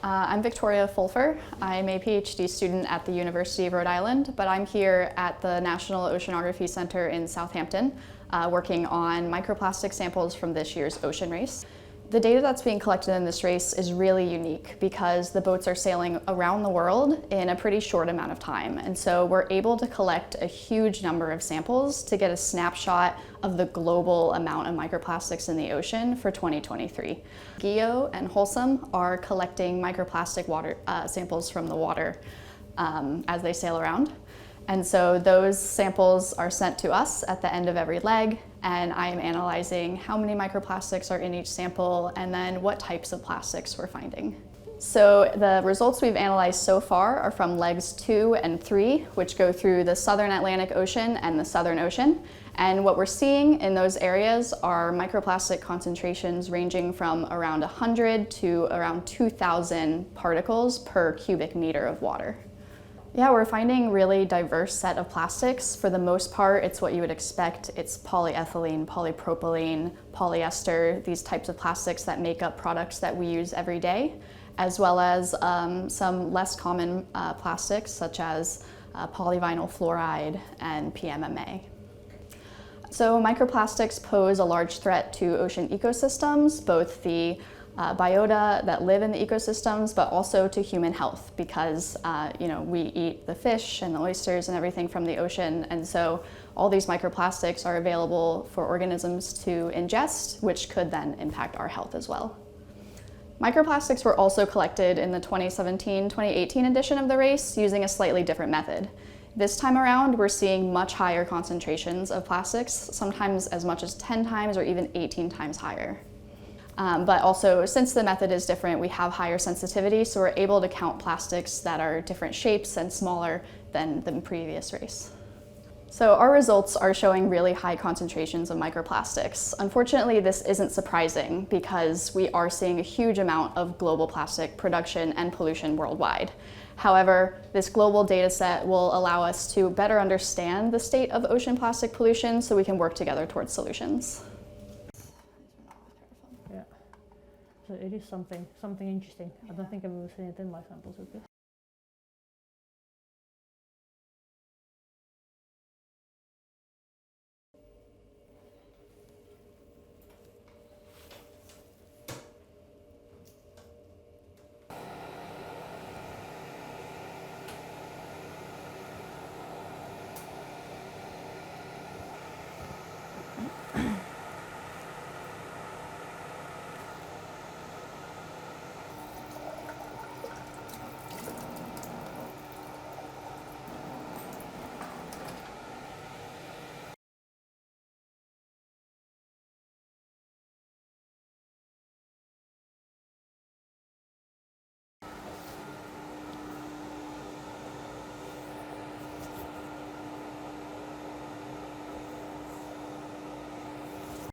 I'm Victoria Fulfer. I'm a PhD student at the University of Rhode Island, but I'm here at the National Oceanography Center in Southampton, working on microplastic samples from this year's ocean race. The data that's being collected in this race is really unique because the boats are sailing around the world in a pretty short amount of time. And so we're able to collect a huge number of samples to get a snapshot of the global amount of microplastics in the ocean for 2023. Geo and Wholesome are collecting microplastic water samples from the water as they sail around. And so those samples are sent to us at the end of every leg, and I am analyzing how many microplastics are in each sample and then what types of plastics we're finding. So the results we've analyzed so far are from legs 2 and 3, which go through the Southern Atlantic Ocean and the Southern Ocean. And what we're seeing in those areas are microplastic concentrations ranging from around 100 to around 2,000 particles per cubic meter of water. Yeah, we're finding really diverse set of plastics. For the most part, it's what you would expect. It's polyethylene, polypropylene, polyester, these types of plastics that make up products that we use every day, as well as some less common plastics such as polyvinyl fluoride and PMMA. So microplastics pose a large threat to ocean ecosystems, both the biota that live in the ecosystems, but also to human health because we eat the fish and the oysters and everything from the ocean, and so all these microplastics are available for organisms to ingest, which could then impact our health as well. Microplastics were also collected in the 2017-2018 edition of the race using a slightly different method. This time around, we're seeing much higher concentrations of plastics, sometimes as much as 10 times or even 18 times higher. But also, since the method is different, we have higher sensitivity, so we're able to count plastics that are different shapes and smaller than the previous race. So our results are showing really high concentrations of microplastics. Unfortunately, this isn't surprising because we are seeing a huge amount of global plastic production and pollution worldwide. However, this global data set will allow us to better understand the state of ocean plastic pollution so we can work together towards solutions. So it is something interesting. I don't think I've ever seen it in my samples with this.